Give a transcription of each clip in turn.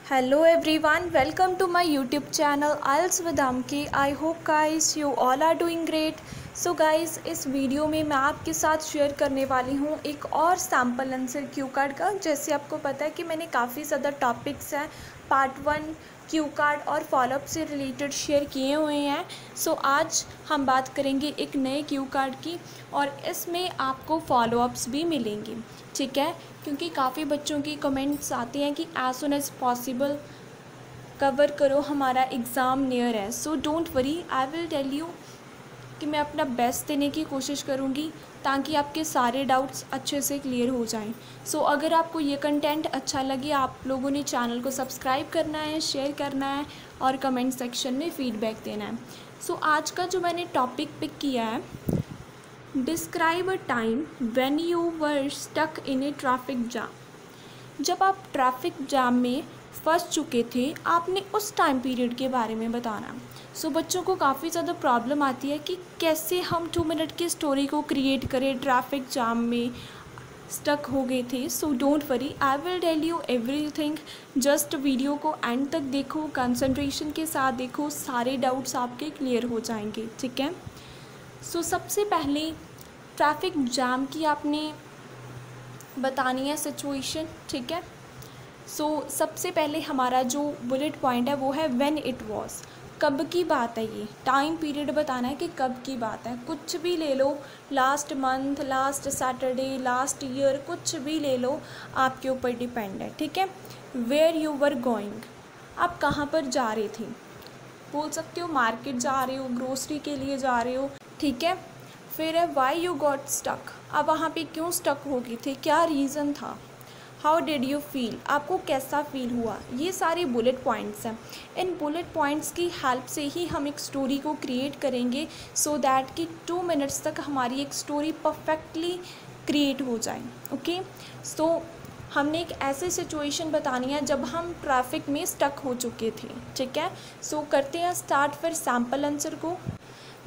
Hello everyone, welcome to my YouTube channel IELTS with Amki. I hope guys you all are doing great. So guys, इस video में मैं आपके साथ share करने वाली हूँ एक और सैम्पल आंसर क्यू कार्ड का। जैसे आपको पता है कि मैंने काफ़ी ज़्यादा टॉपिक्स हैं पार्ट 1 क्यू कार्ड और फॉलोअप से रिलेटेड शेयर किए हुए हैं। सो आज हम बात करेंगे एक नए क्यू कार्ड की और इसमें आपको फॉलोअप्स भी मिलेंगे, ठीक है, क्योंकि काफ़ी बच्चों की कमेंट्स आते हैं कि as soon as possible cover करो, हमारा एग्ज़ाम नियर है। So don't worry, I will tell you कि मैं अपना बेस्ट देने की कोशिश करूँगी ताकि आपके सारे डाउट्स अच्छे से क्लियर हो जाएं। सो अगर आपको ये कंटेंट अच्छा लगे, आप लोगों ने चैनल को सब्सक्राइब करना है, शेयर करना है और कमेंट सेक्शन में फ़ीडबैक देना है। सो आज का जो मैंने टॉपिक पिक किया है, describe a time when you were stuck in a traffic jam. जब आप ट्रैफिक जाम में फंस चुके थे, आपने उस टाइम पीरियड के बारे में बताना। सो बच्चों को काफ़ी ज़्यादा प्रॉब्लम आती है कि कैसे हम 2 मिनट की स्टोरी को क्रिएट करें, ट्रैफिक जाम में स्टक हो गए थे। So don't worry, I will tell you everything. Just video को एंड तक देखो, कंसंट्रेशन के साथ देखो, सारे डाउट्स आपके क्लियर हो जाएंगे, ठीक है। सो सबसे पहले ट्रैफिक जाम की आपने बतानी है सिचुएशन, ठीक है। सो सबसे पहले हमारा जो बुलेट पॉइंट है वो है व्हेन इट वाज। कब की बात है, ये टाइम पीरियड बताना है कि कब की बात है। कुछ भी ले लो, last month, last Saturday, last year, कुछ भी ले लो, आपके ऊपर डिपेंड है, ठीक है। वेयर यू वर गोइंग, आप कहाँ पर जा रहे थे, बोल सकते हो मार्केट जा रहे हो, ग्रोसरी के लिए जा रहे हो, ठीक है। फिर है वाई यू गॉट स्टक, आप वहाँ पे क्यों स्टक हो गए थे, क्या रीज़न था। हाउ डिड यू फील, आपको कैसा फील हुआ। ये सारे बुलेट पॉइंट्स हैं। इन बुलेट पॉइंट्स की हेल्प से ही हम एक स्टोरी को क्रिएट करेंगे सो दैट कि 2 मिनट्स तक हमारी एक स्टोरी परफेक्टली क्रिएट हो जाए, ओके। सो हमने एक ऐसी सिचुएशन बतानी है जब हम ट्रैफिक में स्टक हो चुके थे, ठीक है। सो करते हैं स्टार्ट फिर सैम्पल आंसर को।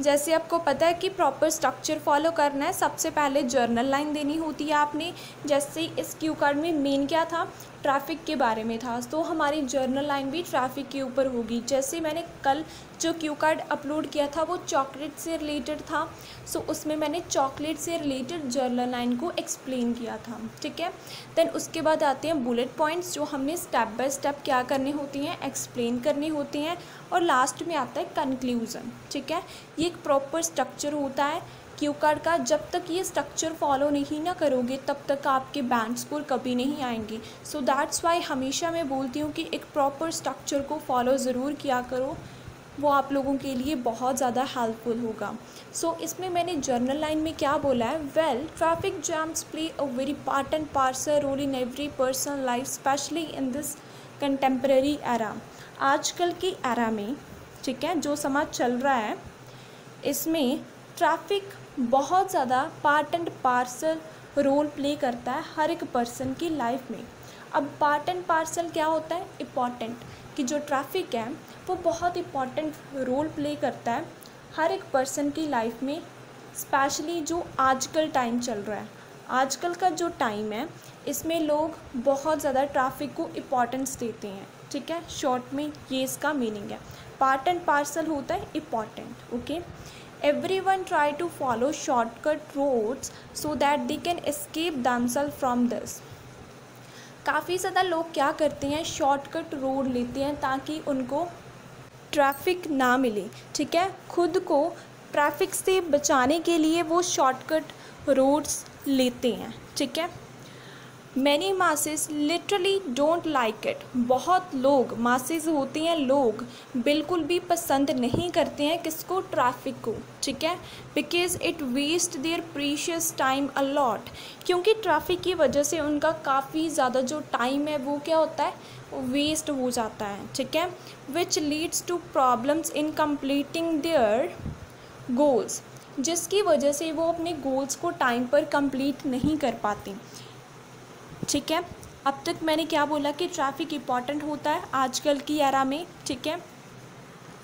जैसे आपको पता है कि प्रॉपर स्ट्रक्चर फॉलो करना है। सबसे पहले जर्नल लाइन देनी होती है आपने। जैसे इस क्यू कार्ड में मेन क्या था, ट्रैफिक के बारे में था, तो हमारी जर्नल लाइन भी ट्रैफिक के ऊपर होगी। जैसे मैंने कल जो क्यू कार्ड अपलोड किया था वो चॉकलेट से रिलेटेड था, सो उसमें मैंने चॉकलेट से रिलेटेड जर्नल लाइन को एक्सप्लेन किया था, ठीक है। देन उसके बाद आते हैं बुलेट पॉइंट्स, जो हमने स्टेप बाय स्टेप क्या करने होती हैं, एक्सप्लेन करनी होती हैं। और लास्ट में आता है कंक्लूज़न, ठीक है। ये एक प्रॉपर स्ट्रक्चर होता है क्यू कार्ड का। जब तक ये स्ट्रक्चर फॉलो नहीं ना करोगे तब तक आपके बैंड स्कोर कभी नहीं आएंगे। सो दैट्स वाई हमेशा मैं बोलती हूँ कि एक प्रॉपर स्ट्रक्चर को फॉलो ज़रूर किया करो, वो आप लोगों के लिए बहुत ज़्यादा हेल्पफुल होगा। सो इसमें मैंने जर्नल लाइन में क्या बोला है, well traffic jams play a very important parcel role in every person life, especially in this contemporary era. आजकल की एरा में, ठीक है, जो समाज चल रहा है इसमें ट्रैफिक बहुत ज़्यादा part and parcel role play करता है हर एक पर्सन की लाइफ में। अब पार्ट एंड पार्सल क्या होता है, इम्पॉर्टेंट, कि जो ट्रैफिक है वो बहुत इम्पॉर्टेंट रोल प्ले करता है हर एक पर्सन की लाइफ में, स्पेशली जो आजकल टाइम चल रहा है। आजकल का जो टाइम है इसमें लोग बहुत ज़्यादा ट्रैफिक को इम्पॉर्टेंस देते हैं, ठीक है। शॉर्ट में ये इसका मीनिंग है। पार्ट एंड पार्सल होता है important, okay. Everyone try to follow shortcut roads so that they can escape themselves from this। काफ़ी ज़्यादा लोग क्या करते हैं, शॉर्टकट रोड लेते हैं ताकि उनको ट्रैफिक ना मिले, ठीक है। खुद को ट्रैफिक से बचाने के लिए वो शॉर्टकट रोड्स लेते हैं, ठीक है। Many masses literally don't like it, बहुत लोग, मासेस होते हैं लोग, बिल्कुल भी पसंद नहीं करते हैं किसको, ट्रैफिक को, ठीक है। Because it waste their precious time a lot, क्योंकि ट्रैफिक की वजह से उनका काफ़ी ज़्यादा जो टाइम है वो क्या होता है, वेस्ट हो जाता है, ठीक है। Which leads to problems in completing their goals, जिसकी वजह से वो अपने गोल्स को टाइम पर कंप्लीट नहीं कर पाते, ठीक है। अब तक मैंने क्या बोला कि ट्रैफिक इम्पॉर्टेंट होता है आजकल की एरा में, ठीक है।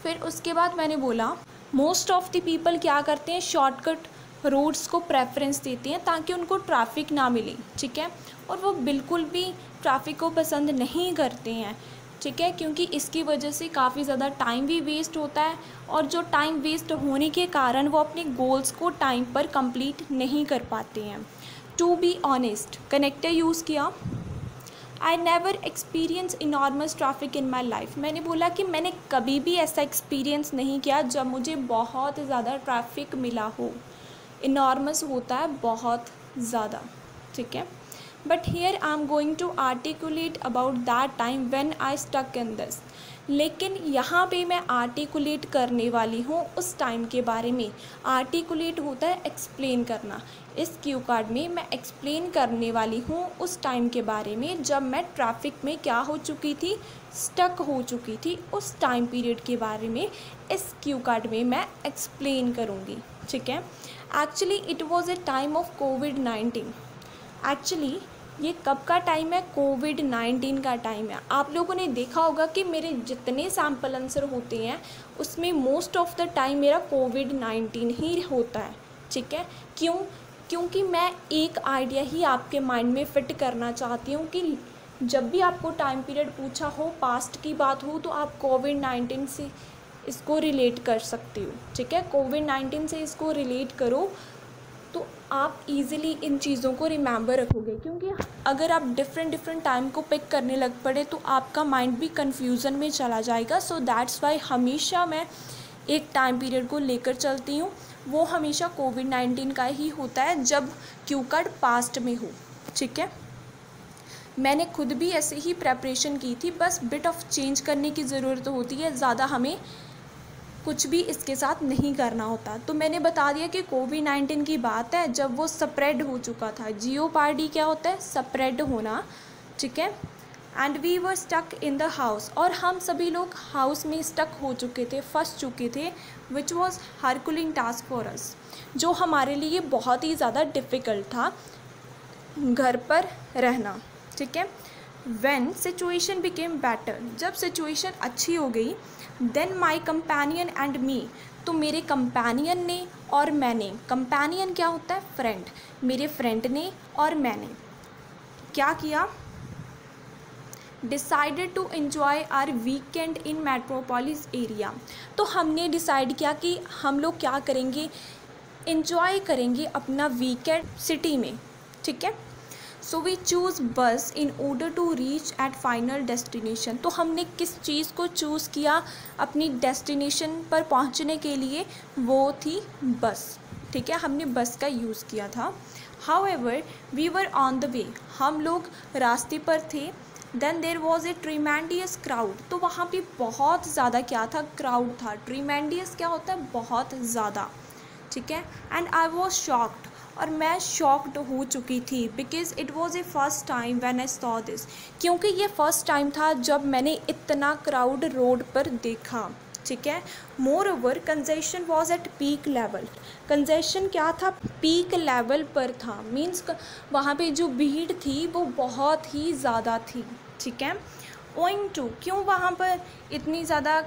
फिर उसके बाद मैंने बोला मोस्ट ऑफ द पीपल क्या करते हैं, शॉर्टकट रोड्स को प्रेफरेंस देते हैं ताकि उनको ट्रैफिक ना मिले, ठीक है। और वो बिल्कुल भी ट्रैफिक को पसंद नहीं करते हैं। ठीक है, क्योंकि इसकी वजह से काफ़ी ज़्यादा टाइम भी वेस्ट होता है और जो टाइम वेस्ट होने के कारण वो अपने गोल्स को टाइम पर कंप्लीट नहीं कर पाते हैं। To be honest, connector use किया। I never experience enormous traffic in my life. मैंने बोला कि मैंने कभी भी ऐसा एक्सपीरियंस नहीं किया जब मुझे बहुत ज़्यादा ट्रैफिक मिला हो। इनॉर्मस होता है बहुत ज़्यादा, ठीक है। But here I am going to articulate about that time when I stuck in this. लेकिन यहाँ पे मैं आर्टिकुलेट करने वाली हूँ उस टाइम के बारे में। आर्टिकुलेट होता है एक्सप्लेन करना। इस क्यू कार्ड में मैं एक्सप्लेन करने वाली हूँ उस टाइम के बारे में जब मैं ट्रैफिक में क्या हो चुकी थी, स्टक हो चुकी थी। उस टाइम पीरियड के बारे में इस क्यू कार्ड में मैं एक्सप्लेन करूँगी, ठीक है। Actually it was A time of covid. Actually ये कब का टाइम है? कोविड-19 का टाइम है। आप लोगों ने देखा होगा कि मेरे जितने सैम्पल आंसर होते हैं उसमें मोस्ट ऑफ द टाइम मेरा कोविड-19 ही होता है, ठीक है। क्यों? क्योंकि मैं एक आइडिया ही आपके माइंड में फ़िट करना चाहती हूँ कि जब भी आपको टाइम पीरियड पूछा हो, पास्ट की बात हो, तो आप कोविड-19 से इसको रिलेट कर सकते हो, ठीक है। कोविड-19 से इसको रिलेट करो तो आप इजीली इन चीज़ों को रिमेंबर रखोगे, क्योंकि अगर आप डिफरेंट टाइम को पिक करने लग पड़े तो आपका माइंड भी कन्फ्यूज़न में चला जाएगा। सो दैट्स वाई हमेशा मैं एक टाइम पीरियड को लेकर चलती हूँ, वो हमेशा कोविड-19 का ही होता है जब क्यू कार्ड पास्ट में हो, ठीक है। मैंने खुद भी ऐसे ही प्रेपरेशन की थी, बस बिट ऑफ चेंज करने की ज़रूरत होती है, ज़्यादा हमें कुछ भी इसके साथ नहीं करना होता। तो मैंने बता दिया कि कोविड-19 की बात है जब वो स्प्रेड हो चुका था। जियोपार्डी क्या होता है? स्प्रेड होना, ठीक है। And we were stuck in the house, और हम सभी लोग हाउस में स्टक हो चुके थे, फंस चुके थे, which was herculean task for us, जो हमारे लिए बहुत ही ज़्यादा डिफ़िकल्ट था घर पर रहना, ठीक है। When सिचुएशन बिकेम बेटर, जब सिचुएशन अच्छी हो गई, then my companion and me, तो मेरे कंपेनियन ने और मैंने, कंपेनियन क्या होता है? फ्रेंड। मेरे फ्रेंड ने और मैंने क्या किया? Decided to enjoy our weekend in metropolis area. तो हमने डिसाइड किया कि हम लोग क्या करेंगे, इन्जॉय करेंगे अपना वीकेंड सिटी में, ठीक है। सो we choose bus in order to reach at final destination. तो हमने किस चीज़ को चूज़ किया अपनी डेस्टिनेशन पर पहुंचने के लिए? वो थी बस, ठीक है। हमने बस का यूज़ किया था। However we were on the way, हम लोग रास्ते पर थे। Then there was a tremendous crowd, तो वहाँ पे बहुत ज़्यादा क्या था? क्राउड था। ट्रीमेंडियस क्या होता है? बहुत ज़्यादा, ठीक है। एंड आई वॉज शॉक्ड, और मैं शॉक्ड हो चुकी थी, because it was A first time when I saw this, क्योंकि ये फर्स्ट टाइम था जब मैंने इतना क्राउड रोड पर देखा, ठीक है। More over congestion was at peak level, congestion क्या था? पीक लेवल पर था, मीन्स वहाँ पे जो भीड़ थी वो बहुत ही ज़्यादा थी, ठीक है। ओइंग टू, क्यों वहाँ पर इतनी ज़्यादा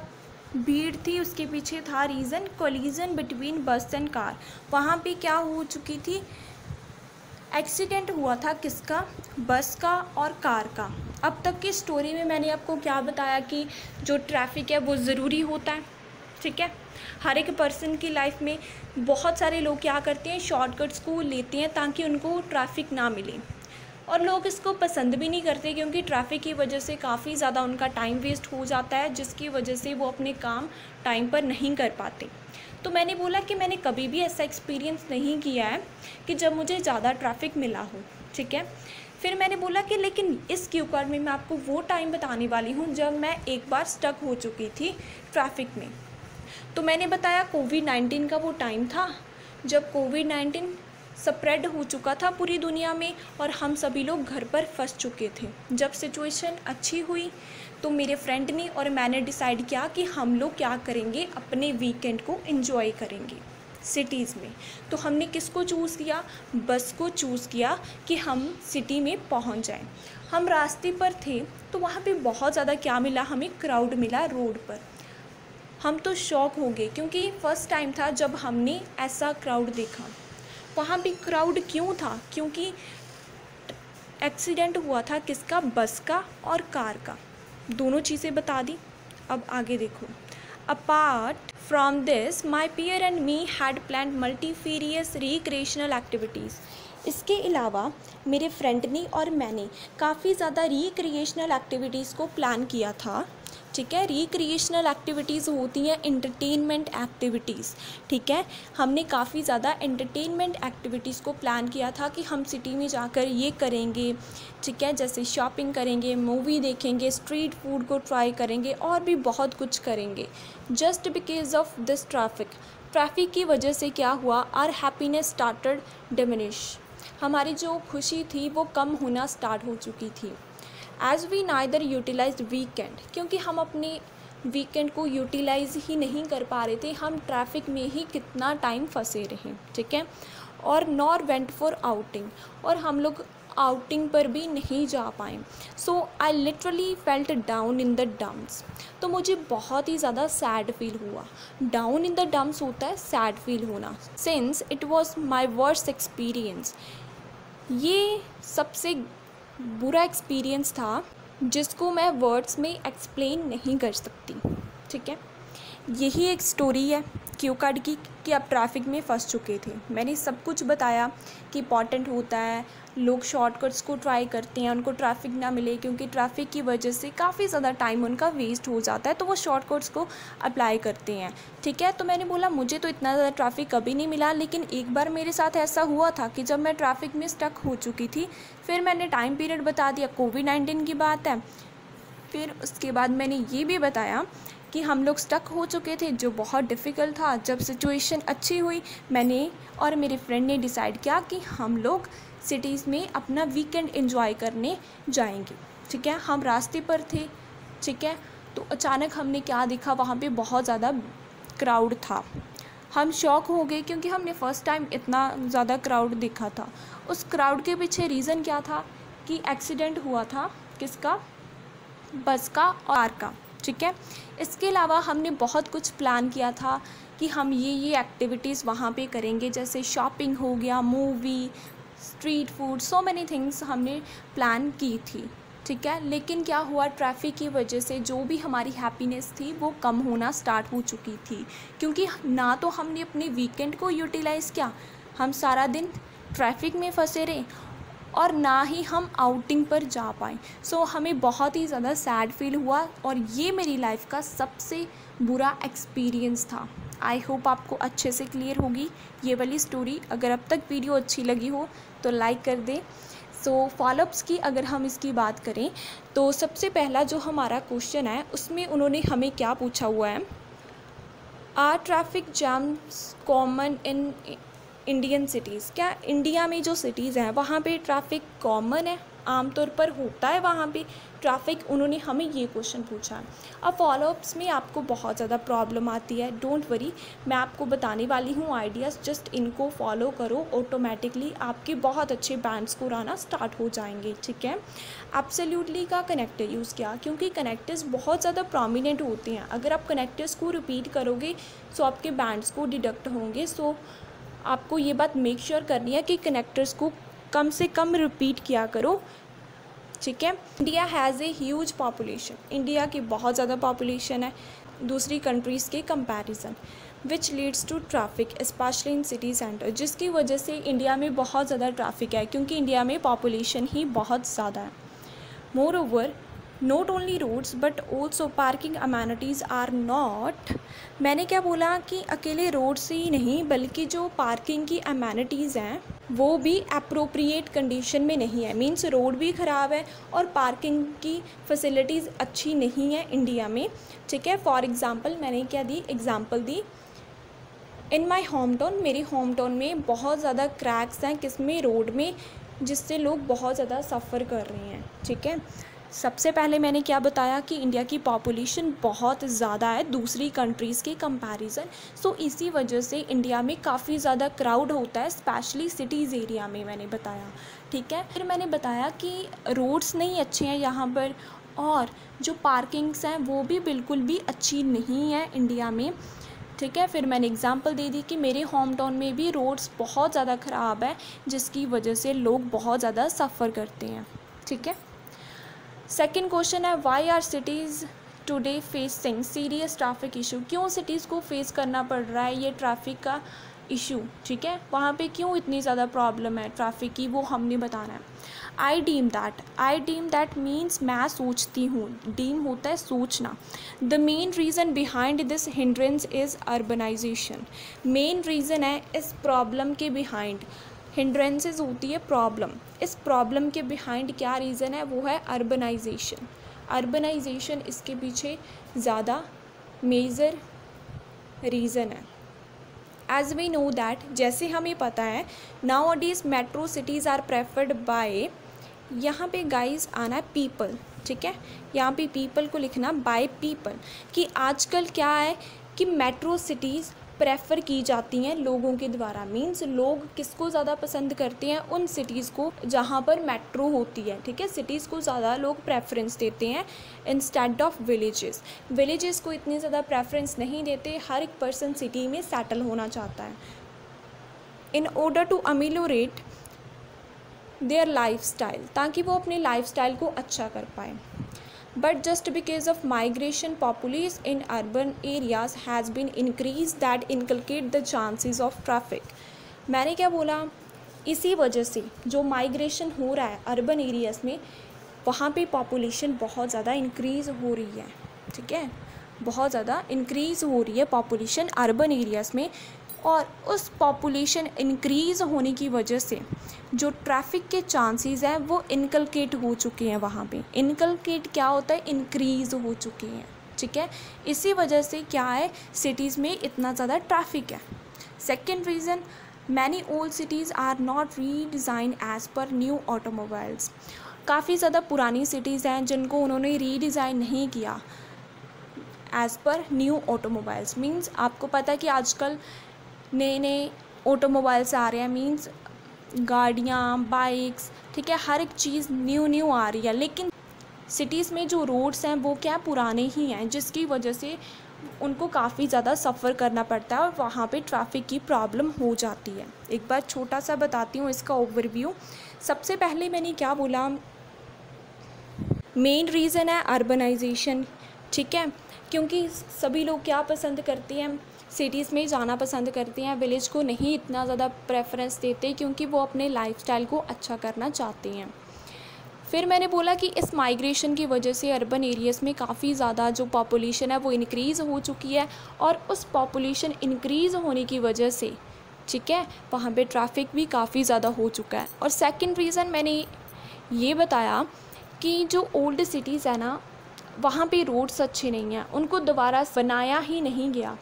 भीड़ थी? उसके पीछे था रीज़न, कोलिजन बिटवीन बस एंड कार। वहाँ पे क्या हो चुकी थी? एक्सीडेंट हुआ था, किसका? बस का और कार का। अब तक की स्टोरी में मैंने आपको क्या बताया कि जो ट्रैफिक है वो ज़रूरी होता है, ठीक है। हर एक पर्सन की लाइफ में बहुत सारे लोग क्या करते हैं, शॉर्टकट्स को लेते हैं ताकि उनको ट्रैफिक ना मिले, और लोग इसको पसंद भी नहीं करते क्योंकि ट्रैफिक की वजह से काफ़ी ज़्यादा उनका टाइम वेस्ट हो जाता है, जिसकी वजह से वो अपने काम टाइम पर नहीं कर पाते। तो मैंने बोला कि मैंने कभी भी ऐसा एक्सपीरियंस नहीं किया है कि जब मुझे ज़्यादा ट्रैफिक मिला हो, ठीक है। फिर मैंने बोला कि लेकिन इस क्यू कार्ड में मैं आपको वो टाइम बताने वाली हूँ जब मैं एक बार स्टक हो चुकी थी ट्रैफिक में। तो मैंने बताया कोविड-19 का वो टाइम था जब कोविड-19 स्प्रेड हो चुका था पूरी दुनिया में और हम सभी लोग घर पर फंस चुके थे। जब सिचुएशन अच्छी हुई तो मेरे फ्रेंड ने और मैंने डिसाइड किया कि हम लोग क्या करेंगे, अपने वीकेंड को एंजॉय करेंगे सिटीज़ में। तो हमने किसको चूज़ किया? बस को चूज़ किया कि हम सिटी में पहुंच जाएं। हम रास्ते पर थे तो वहाँ पे बहुत ज़्यादा क्या मिला हमें? क्राउड मिला रोड पर। हम तो शॉक हो गए क्योंकि फ़र्स्ट टाइम था जब हमने ऐसा क्राउड देखा। वहाँ भी क्राउड क्यों था? क्योंकि एक्सीडेंट हुआ था किसका? बस का और कार का, दोनों चीज़ें बता दी। अब आगे देखो, apart from this my peer and me had plan multifarious recreational activities. इसके अलावा मेरे फ्रेंड ने और मैंने काफ़ी ज़्यादा रिक्रिएशनल एक्टिविटीज़ को प्लान किया था। ठीक है, रिक्रिएशनल एक्टिविटीज़ होती हैं एंटरटेनमेंट एक्टिविटीज़। ठीक है, हमने काफ़ी ज़्यादा एंटरटेनमेंट एक्टिविटीज़ को प्लान किया था कि हम सिटी में जाकर ये करेंगे। ठीक है, जैसे शॉपिंग करेंगे, मूवी देखेंगे, स्ट्रीट फूड को ट्राई करेंगे और भी बहुत कुछ करेंगे। Just because of this traffic की वजह से क्या हुआ, आर हैप्पीनेस स्टार्टेड डिमिनिश। हमारी जो खुशी थी वो कम होना स्टार्ट हो चुकी थी। As we neither utilise weekend, क्योंकि हम अपने वीकेंड को यूटिलाइज ही नहीं कर पा रहे थे, हम ट्रैफिक में ही कितना टाइम फंसे रहे। ठीक है, और नॉर वेंट फॉर आउटिंग, और हम लोग आउटिंग पर भी नहीं जा पाए। So I literally felt down in the dumps. तो मुझे बहुत ही ज़्यादा सैड फील हुआ। डाउन इन द डम्प्स होता है सैड फील होना। Since it was my worst experience, ये सबसे बुरा एक्सपीरियंस था जिसको मैं वर्ड्स में एक्सप्लेन नहीं कर सकती। ठीक है, यही एक स्टोरी है क्यू कार्ड की कि आप ट्रैफिक में फंस चुके थे। मैंने सब कुछ बताया कि इंपॉर्टेंट होता है, लोग शॉर्टकट्स को ट्राई करते हैं, उनको ट्रैफिक ना मिले क्योंकि ट्रैफिक की वजह से काफ़ी ज़्यादा टाइम उनका वेस्ट हो जाता है, तो वो शॉर्टकट्स को अप्लाई करते हैं। ठीक है, तो मैंने बोला मुझे तो इतना ज़्यादा ट्रैफिक कभी नहीं मिला, लेकिन एक बार मेरे साथ ऐसा हुआ था कि जब मैं ट्रैफिक में स्टक हो चुकी थी, फिर मैंने टाइम पीरियड बता दिया, कोविड-19 की बात है। फिर उसके बाद मैंने ये भी बताया कि हम लोग स्टक हो चुके थे, जो बहुत डिफ़िकल्ट था। जब सिचुएशन अच्छी हुई, मैंने और मेरे फ्रेंड ने डिसाइड किया कि हम लोग सिटीज़ में अपना वीकेंड एंजॉय करने जाएंगे। ठीक है, हम रास्ते पर थे। ठीक है, तो अचानक हमने क्या देखा, वहाँ पे बहुत ज़्यादा क्राउड था। हम शॉक हो गए क्योंकि हमने फ़र्स्ट टाइम इतना ज़्यादा क्राउड देखा था। उस क्राउड के पीछे रीज़न क्या था कि एक्सीडेंट हुआ था, किसका, बस का और कार का। ठीक है, इसके अलावा हमने बहुत कुछ प्लान किया था कि हम ये एक्टिविटीज़ वहाँ पे करेंगे, जैसे शॉपिंग हो गया, movie, street food, so many things हमने प्लान की थी। ठीक है, लेकिन क्या हुआ, ट्रैफिक की वजह से जो भी हमारी हैप्पीनेस थी वो कम होना स्टार्ट हो चुकी थी, क्योंकि ना तो हमने अपने वीकेंड को यूटिलाइज़ किया, हम सारा दिन ट्रैफिक में फंसे रहे, और ना ही हम आउटिंग पर जा पाए। सो हमें बहुत ही ज़्यादा सैड फील हुआ, और ये मेरी लाइफ का सबसे बुरा एक्सपीरियंस था। आई होप आपको अच्छे से क्लियर होगी ये वाली स्टोरी। अगर अब तक वीडियो अच्छी लगी हो तो लाइक कर दें। सो फॉलोअप्स की अगर हम इसकी बात करें तो सबसे पहला जो हमारा क्वेश्चन है उसमें उन्होंने हमें क्या पूछा हुआ है, are traffic jams common in Indian cities. क्या इंडिया में जो सिटीज़ हैं वहाँ पे ट्रैफिक कॉमन है, आमतौर पर होता है वहाँ पे ट्रैफिक, उन्होंने हमें ये क्वेश्चन पूछा है। अब फॉलोअप्स में आपको बहुत ज़्यादा प्रॉब्लम आती है, डोंट वरी, मैं आपको बताने वाली हूँ आइडियाज़, जस्ट इनको फॉलो करो, ऑटोमेटिकली आपके बहुत अच्छे बैंड स्कोर आना स्टार्ट हो जाएंगे। ठीक है, एब्सोल्युटली का कनेक्टर यूज़ किया क्योंकि कनेक्टर्स बहुत ज़्यादा प्रोमिनेंट होते हैं। अगर आप कनेक्टर्स को रिपीट करोगे तो आपके बैंड स्कोर डिडक्ट होंगे। सो आपको ये बात मेक श्योर करनी है कि कनेक्टर्स को कम से कम रिपीट किया करो। ठीक है, India has a huge population, India की बहुत ज़्यादा पॉपुलेशन है दूसरी कंट्रीज़ के comparison, which leads to traffic especially in city centre, जिसकी वजह से इंडिया में बहुत ज़्यादा ट्रैफिक है क्योंकि इंडिया में पॉपुलेशन ही बहुत ज़्यादा है। Moreover not only roads but also parking amenities are not, मैंने क्या बोला कि अकेले रोड से ही नहीं बल्कि जो पार्किंग की अमेनिटीज़ हैं वो भी अप्रोप्रिएट कंडीशन में नहीं है। मीन्स रोड भी ख़राब है और पार्किंग की फैसिलिटीज़ अच्छी नहीं है इंडिया में। ठीक है, फॉर एग्ज़ाम्पल मैंने क्या दी, एग्ज़ाम्पल दी, इन माई होम टाउन, मेरे होम टाउन में बहुत ज़्यादा क्रैक्स हैं किसमें, रोड में, जिससे लोग बहुत ज़्यादा सफ़र कर रहे हैं। ठीक है, सबसे पहले मैंने क्या बताया कि इंडिया की पॉपुलेशन बहुत ज़्यादा है दूसरी कंट्रीज़ के कंपैरिजन, सो इसी वजह से इंडिया में काफ़ी ज़्यादा क्राउड होता है स्पेशली सिटीज़ एरिया में, मैंने बताया। ठीक है, फिर मैंने बताया कि रोड्स नहीं अच्छे हैं यहाँ पर, और जो पार्किंग्स हैं वो भी बिल्कुल भी अच्छी नहीं है इंडिया में। ठीक है, फिर मैंने एग्जांपल दे दी कि मेरे होम टाउन में भी रोड्स बहुत ज़्यादा ख़राब है जिसकी वजह से लोग बहुत ज़्यादा सफ़र करते हैं। ठीक है, सेकेंड क्वेश्चन है why are cities today facing serious traffic issue, क्यों सिटीज़ को फेस करना पड़ रहा है ये ट्रैफिक का इशू, ठीक है, वहाँ पे क्यों इतनी ज़्यादा प्रॉब्लम है ट्रैफिक की, वो हमने बताना है। आई डीम दैट मीन्स मैं सोचती हूँ, डीम होता है सोचना। The main reason behind this hindrance is urbanization, main reason है इस प्रॉब्लम के बिहाइंड, हिंड्रेंसेस होती है प्रॉब्लम, इस प्रॉब्लम के बिहाइंड क्या रीज़न है, वो है अर्बनाइजेशन। अर्बनाइजेशन इसके पीछे ज़्यादा मेजर रीज़न है। एज वी नो दैट, जैसे हमें पता है nowadays metro cities are preferred by, यहाँ पे गाइज आना है पीपल, ठीक है, यहाँ पे पीपल को लिखना बाय पीपल, कि आजकल क्या है कि मेट्रो सिटीज़ प्रेफर की जाती हैं लोगों के द्वारा। मीन्स लोग किसको ज़्यादा पसंद करते हैं, उन सिटीज़ को जहाँ पर मेट्रो होती है, ठीक है, सिटीज़ को ज़्यादा लोग प्रेफरेंस देते हैं इंस्टेड ऑफ विलेजेस। विलेजेस को इतनी ज़्यादा प्रेफरेंस नहीं देते, हर एक पर्सन सिटी में सेटल होना चाहता है in order to ameliorate their lifestyle, ताकि वो अपने लाइफस्टाइल को अच्छा कर पाए। But just because of migration, population in urban areas has been increased that inculcate the chances of traffic. मैंने क्या बोला, इसी वजह से जो माइग्रेशन हो रहा है अर्बन एरियाज़ में, वहाँ पे पॉपुलेशन बहुत ज़्यादा इंक्रीज़ हो रही है, ठीक है, बहुत ज़्यादा इंक्रीज़ हो रही है पॉपुलेशन अर्बन एरियाज़ में, और उस पॉपुलेशन इंक्रीज़ होने की वजह से जो ट्रैफिक के चांसेस हैं वो इनकलकेट हो चुके हैं वहाँ पे। इनकलकेट क्या होता है, इंक्रीज़ हो चुके हैं, ठीक है, इसी वजह से क्या है सिटीज़ में इतना ज़्यादा ट्रैफिक है। Second reason, many old cities are not redesign as per new automobiles, काफ़ी ज़्यादा पुरानी सिटीज़ हैं जिनको उन्होंने रीडिज़ाइन नहीं किया as per new automobiles. Means आपको पता है कि आजकल नए नए ऑटोमोबाइल्स आ रहे हैं, मीन्स गाड़ियाँ, बाइक्स, ठीक है, हर एक चीज़ न्यू आ रही है, लेकिन सिटीज़ में जो रोड्स हैं वो क्या पुराने ही हैं, जिसकी वजह से उनको काफ़ी ज़्यादा सफ़र करना पड़ता है और वहाँ पे ट्रैफिक की प्रॉब्लम हो जाती है। एक बार छोटा सा बताती हूँ इसका ओवरव्यू। सबसे पहले मैंने क्या बोला, मेन रीज़न है अर्बनाइजेशन, ठीक है, क्योंकि सभी लोग क्या पसंद करते हैं, सिटीज़ में जाना पसंद करते हैं, विलेज को नहीं इतना ज़्यादा प्रेफरेंस देते क्योंकि वो अपने लाइफस्टाइल को अच्छा करना चाहते हैं। फिर मैंने बोला कि इस माइग्रेशन की वजह से अर्बन एरियाज़ में काफ़ी ज़्यादा जो पॉपुलेशन है वो इंक्रीज़ हो चुकी है, और उस पॉपुलेशन इंक्रीज़ होने की वजह से, ठीक है, वहाँ पे ट्रैफिक भी काफ़ी ज़्यादा हो चुका है। और सेकंड रीज़न मैंने ये बताया कि जो ओल्ड सिटीज़ है ना, वहाँ पे रोड्स अच्छे नहीं हैं, उनको दोबारा बनाया ही नहीं गया।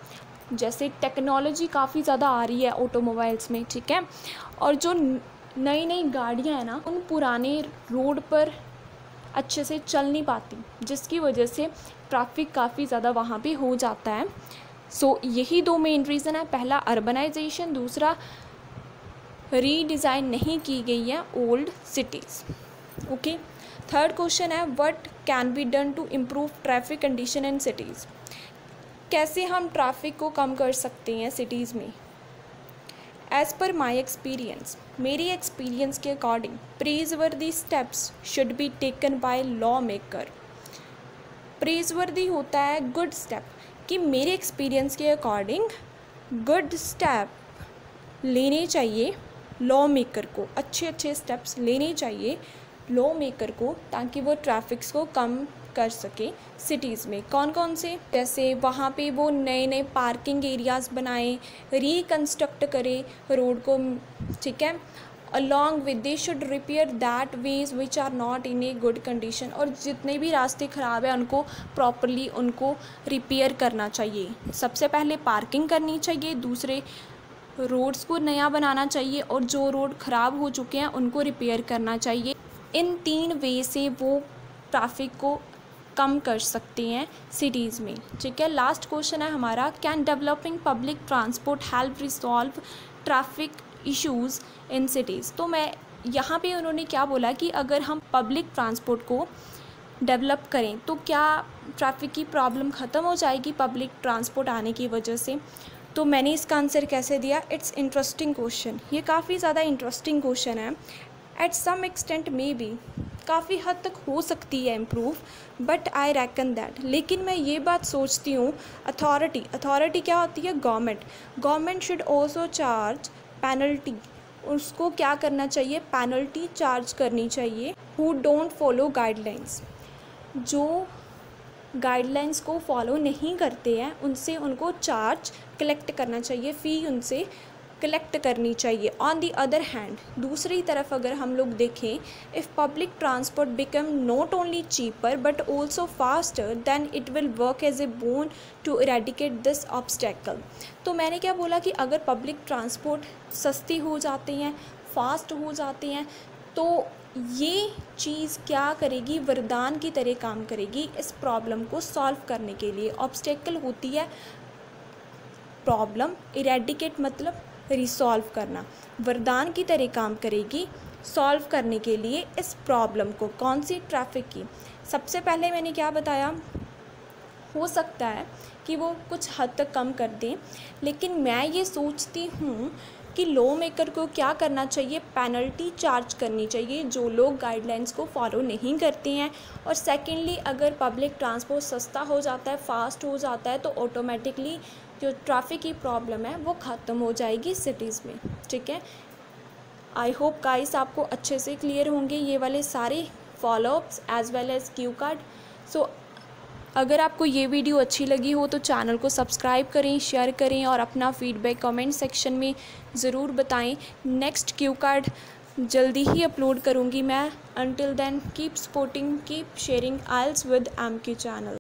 जैसे टेक्नोलॉजी काफ़ी ज़्यादा आ रही है ऑटोमोबाइल्स में, ठीक है, और जो नई नई गाड़ियाँ हैं ना, उन पुराने रोड पर अच्छे से चल नहीं पाती, जिसकी वजह से ट्रैफिक काफ़ी ज़्यादा वहाँ पे हो जाता है। सो यही दो मेन रीज़न है, पहला अर्बनाइजेशन, दूसरा रीडिज़ाइन नहीं की गई है old cities. Okay, third question है what can be done to improve traffic condition in cities, कैसे हम ट्रैफिक को कम कर सकते हैं सिटीज़ में। एज़ पर माई एक्सपीरियंस, मेरी एक्सपीरियंस के according praiseworthy steps should be taken by law maker. Praiseworthy होता है गुड स्टेप, कि मेरे एक्सपीरियंस के अकॉर्डिंग गुड स्टेप लेने चाहिए लॉ मेकर को, अच्छे स्टेप्स लेने चाहिए लॉ मेकर को, ताकि वो ट्रैफिक्स को कम कर सके सिटीज़ में। कौन कौन से, जैसे वहाँ पे वो नए नए पार्किंग एरियाज़ बनाए, रिकन्स्ट्रक्ट करे रोड को, ठीक है, along with they should repair that ways which are not in a good condition, और जितने भी रास्ते ख़राब है उनको प्रॉपरली उनको रिपेयर करना चाहिए। सबसे पहले पार्किंग करनी चाहिए, दूसरे रोड्स को नया बनाना चाहिए, और जो रोड ख़राब हो चुके हैं उनको रिपेयर करना चाहिए। इन 3 वे से वो ट्रैफिक को कम कर सकते हैं सिटीज़ में, ठीक है। लास्ट क्वेश्चन है हमारा, can developing public transport help resolve traffic issues in cities. तो मैं यहाँ पे उन्होंने क्या बोला कि अगर हम पब्लिक ट्रांसपोर्ट को डेवलप करें तो क्या ट्रैफिक की प्रॉब्लम ख़त्म हो जाएगी पब्लिक ट्रांसपोर्ट आने की वजह से। तो मैंने इसका आंसर कैसे दिया, इट्स इंटरेस्टिंग क्वेश्चन, ये काफ़ी ज़्यादा इंटरेस्टिंग क्वेश्चन है। At some extent maybe, काफ़ी हद तक हो सकती है improve, but I reckon that. लेकिन मैं ये बात सोचती हूँ अथॉरिटी क्या होती है? Government should also charge penalty. उसको क्या करना चाहिए? पेनल्टी चार्ज करनी चाहिए हु डोंट फॉलो गाइडलाइंस। जो गाइडलाइंस को फॉलो नहीं करते हैं उनसे उनको चार्ज कलेक्ट करना चाहिए, फ़ी उनसे कलेक्ट करनी चाहिए। ऑन दी अदर हैंड, दूसरी तरफ अगर हम लोग देखें, if public transport become not only cheaper but also faster then it will work as a boon to eradicate this obstacle. तो मैंने क्या बोला कि अगर पब्लिक ट्रांसपोर्ट सस्ती हो जाते हैं, फास्ट हो जाते हैं, तो ये चीज़ क्या करेगी? वरदान की तरह काम करेगी इस प्रॉब्लम को सॉल्व करने के लिए। ऑब्स्टेकल होती है प्रॉब्लम, इरेडिकेट मतलब रिसॉल्व करना, वरदान की तरह काम करेगी सॉल्व करने के लिए इस प्रॉब्लम को। कौन सी? ट्रैफिक की। सबसे पहले मैंने क्या बताया, हो सकता है कि वो कुछ हद तक कम कर दें, लेकिन मैं ये सोचती हूँ कि लॉ मेकर को क्या करना चाहिए? पेनल्टी चार्ज करनी चाहिए जो लोग गाइडलाइंस को फॉलो नहीं करते हैं। और सेकेंडली, अगर पब्लिक ट्रांसपोर्ट सस्ता हो जाता है, फास्ट हो जाता है, तो ऑटोमेटिकली जो ट्रैफिक की प्रॉब्लम है वो ख़त्म हो जाएगी सिटीज़ में। ठीक है, आई होप गाइस आपको अच्छे से क्लियर होंगे ये वाले सारे follow ups as well as Q card. सो अगर आपको ये वीडियो अच्छी लगी हो तो चैनल को सब्सक्राइब करें, शेयर करें और अपना फीडबैक कमेंट सेक्शन में ज़रूर बताएं। नेक्स्ट क्यू कार्ड जल्दी ही अपलोड करूँगी मैं। Until then keep supporting, keep sharing aisles with MK channel.